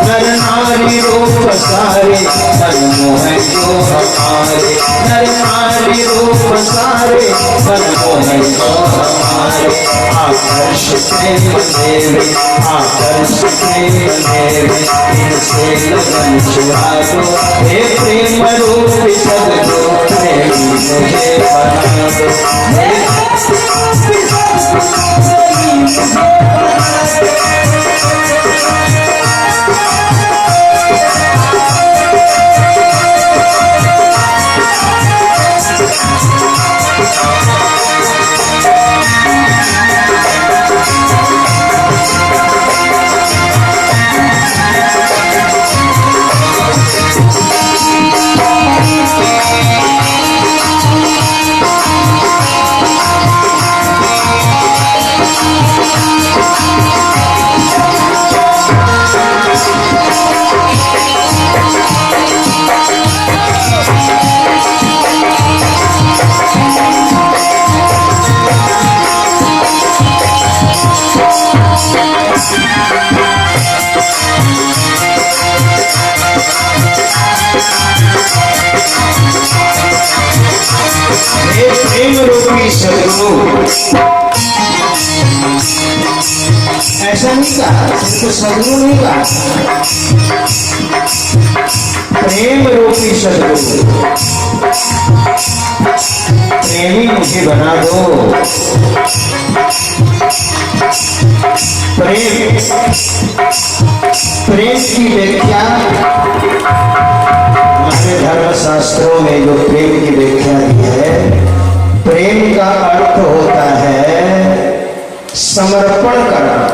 नर नारी रूप सारे मन मोह जो हमारे, नर नारी रूप सारे मन मोह जो हमारे। आकर्ष प्रेम देवे, आकर्ष प्रेम देवे, इनसे लगन छुड़ा दो, हे प्रेम रूप सद्गुरु प्रेम मुझे बना दो। ऐसा नहीं कहा, सिर्फ सदगुरु नहीं कहा, प्रेम रूपी सदगुरु, प्रेमी मुझे बना दो। प्रेम, प्रेम की व्याख्या हमारे धर्म शास्त्रों में जो प्रेम की व्याख्या दी है, प्रेम का अर्थ होता है समर्पण करना।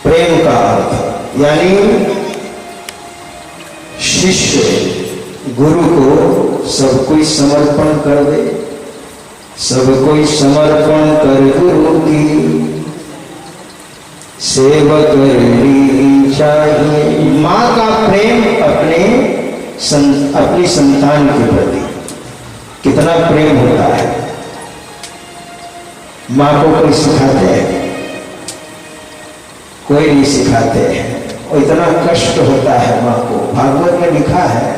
प्रेम का अर्थ यानी शिष्य गुरु को सब कोई समर्पण कर दे, सब कोई समर्पण कर गुरु की सेवा करनी चाहिए। माँ का प्रेम अपनी संतान के प्रति कितना प्रेम होता है। माँ को कोई सिखाते हैं, कोई नहीं सिखाते हैं, और इतना कष्ट होता है माँ को। भागवत में लिखा है,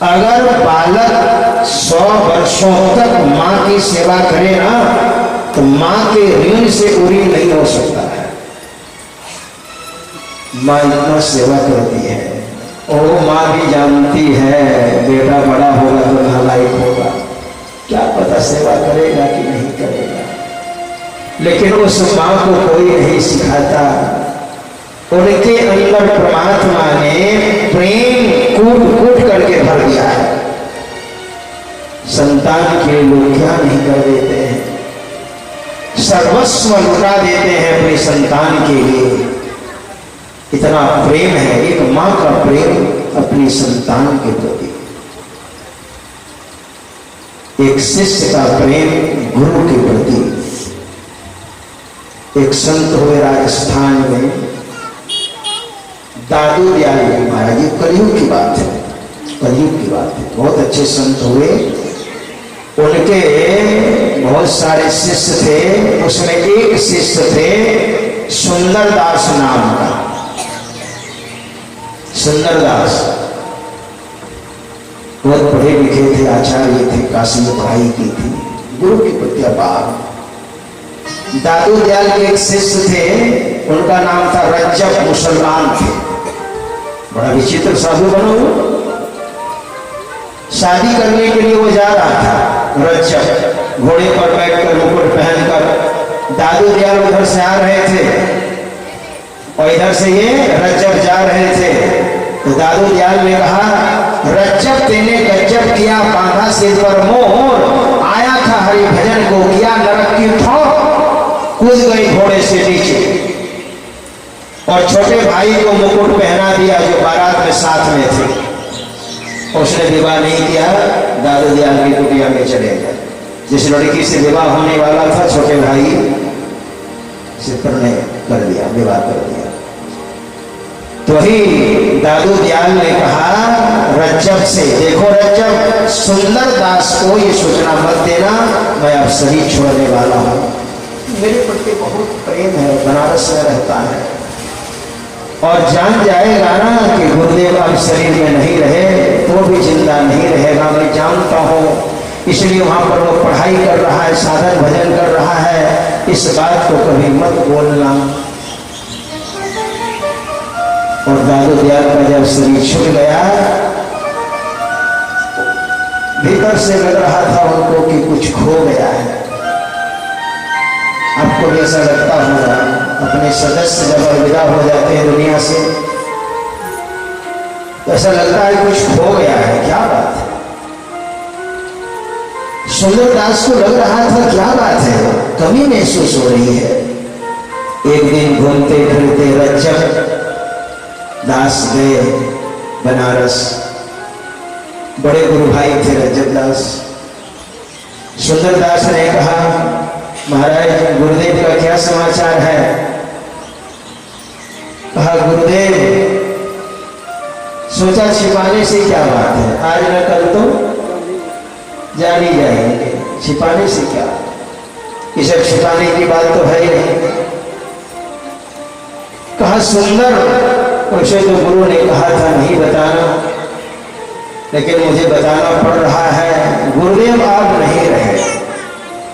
अगर बालक 100 वर्षों तक माँ की सेवा करे ना, तो माँ के ऋण से पूरी नहीं हो सकता है। माँ इतना सेवा करती है, और माँ भी जानती है बेटा बड़ा होगा तो नालायक होगा, क्या पता सेवा करेगा कि नहीं करेगा, लेकिन उस माँ को कोई नहीं सिखाता। उनके अंदर परमात्मा ने प्रेम कूट कूट करके भर दिया है। संतान के लोग क्या नहीं कर देते हैं, सर्वस्व लुटा देते हैं अपने संतान के लिए। इतना प्रेम है एक माँ का प्रेम अपनी संतान के प्रति, एक शिष्य का प्रेम गुरु के प्रति। एक संत हुए राजस्थान में, दादू दयाल जी महाराज, ये कलयुग की बात है, कलयुग की बात है। बहुत अच्छे संत हुए, उनके बहुत सारे शिष्य थे, उसमें एक शिष्य थे सुंदरदास नाम का। सुंदरदास बहुत पढ़े लिखे थे, आचार्य थे, काशी में पढ़ाई की थी, गुरु की प्रति अपार। दादू दयाल के एक शिष्य थे, उनका नाम था रज्जब, मुसलमान थे, बड़ा विचित्र साधु बना हुआ। शादी करने के लिए वो जा रहा था, रज्जब घोड़े पर बैठकर मुकुट पहनकर। दादू दयाल उधर से आ रहे थे और इधर से ये रज्जब जा रहे थे। तो दादू दयाल ने कहा, रज्जब तेने गज्जब किया, बांधा सिर पर मोर, आया था हरि भजन को, किया नरक की ठोक, कूद गई घोड़े से नीचे। और छोटे भाई को मुकुट पहना दिया जो बारात में साथ में थे। उसने विवाह नहीं किया, दादू दयाल की कुटिया में चले गए। जिस लड़की से विवाह होने वाला था, छोटे भाई से ने कर दिया, विवाह कर दिया। तो ही दादू दयाल ने कहा रज्जब से, देखो रज्जब, सुंदर दास को ये सूचना मत देना मैं अब शरीर छोड़ने वाला हूँ। मेरे प्रति बहुत प्रेम है, बनारस में रहता है और जान जाएगा ना कि गुरुदेव अब शरीर में नहीं रहे तो भी जिंदा नहीं रहेगा, मैं जानता हूँ। इसलिए वहां पर वो पढ़ाई कर रहा है, साधन भजन कर रहा है, इस बात को कभी मत बोलना। और दादू दयाल का जब शरीर छूट गया, भीतर से लग रहा था उनको कि कुछ खो गया है। आपको भी ऐसा लगता होगा, अपने सदस्य जब अलविदा हो जाते हैं दुनिया से तो ऐसा लगता है कुछ खो गया है। क्या बात है, सुंदरदास को लग रहा था क्या बात है, कमी महसूस हो रही है। एक दिन घूमते फिरते रज्जब दास गए बनारस, बड़े गुरु भाई थे रज्जब दास। सुंदरदास ने कहा महाराज गुरुदेव का क्या समाचार है। कहा गुरुदेव सोचा छिपाने से क्या बात है, आज न कल तो जान ही जाएंगे, छिपाने से क्या, ये सब छिपाने की बात तो है ही नहीं। कहा सुंदर, उसे तो गुरु ने कहा था नहीं बताना, लेकिन मुझे बताना पड़ रहा है। गुरुदेव आप नहीं रहे,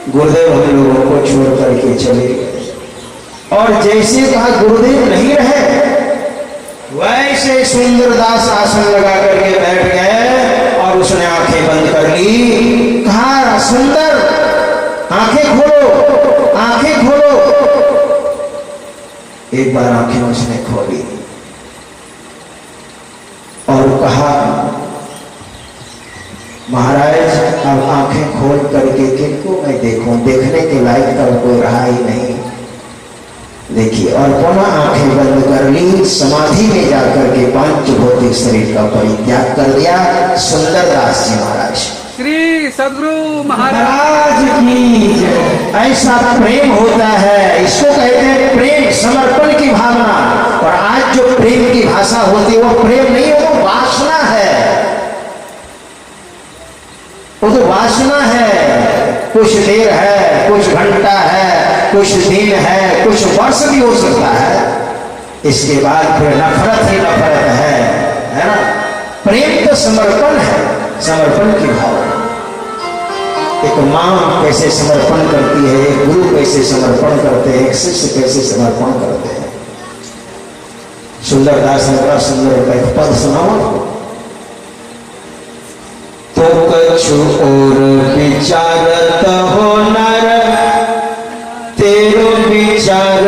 गुरुदेव हम लोगों को छोड़ करके चले गए। और जैसे कहा गुरुदेव नहीं रहे, वैसे सुंदरदास आसन लगा करके बैठ गए और उसने आंखें बंद कर ली। कहा सुंदर आंखें खोलो, आंखें खोलो। एक बार आंखें उसने खोली और कहा महाराज अब आंखें खोल करके किनको मैं देखूं, देखने के लायक तो कोई रहा ही नहीं। देखिए, और पुनः आंखें बंद कर ली, समाधि में जाकर के पांच भौतिक शरीर का परित्याग कर दिया सुंदरदास जी महाराज। श्री सद्गुरु महाराज की ऐसा प्रेम होता है, इसको कहते हैं प्रेम, समर्पण की भावना। और आज जो प्रेम की भाषा होती है वो प्रेम नहीं है, वो वासना है, वो तो वासना है। कुछ देर है, कुछ घंटा है, कुछ दिन है, कुछ वर्ष भी हो सकता है, इसके बाद फिर नफरत ही नफरत है ना। प्रेम तो समर्पण है, समर्पण की भावना। एक मां कैसे समर्पण करती है, एक गुरु कैसे समर्पण करते हैं, एक शिष्य कैसे समर्पण करते हैं। सुंदरदास ने बड़ा सुंदर का एक पद सुनाओ। तो कछु और विचारत हो नर, तेरो विचार